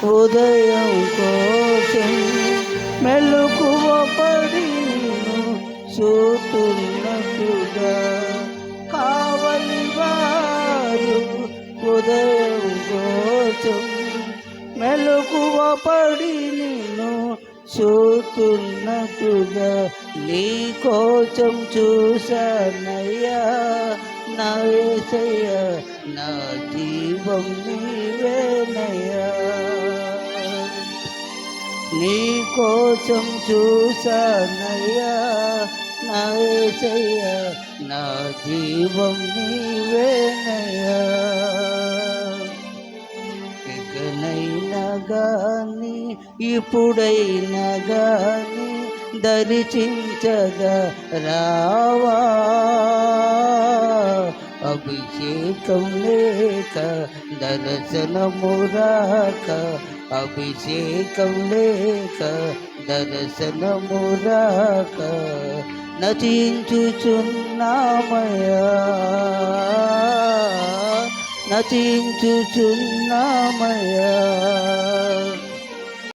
ఉదయం కోసం మెలకువ పడి చూస్తున్నట్టుగా కావలి వారు ఉదయం కోసం మెలకువ పడి నిన్ను చూస్తున్నట్టుగా నీ కోసం చూశానయ్యా నా యేసయ్యా నా జీవం నీవేనయ్యా నీ కోసం చూశానయ్యా నా యేసయ్యా నా జీవం నీవేనయ్యా ఇకనైనా గాని ఇప్పుడైనా గాని దర్శించగా రావా అభిషేకం లేక దర్శనము రాక అభిషేకం లేక దర్శనము రాక నచించుచున్నామయ్యా నచించుచున్నామయ్యా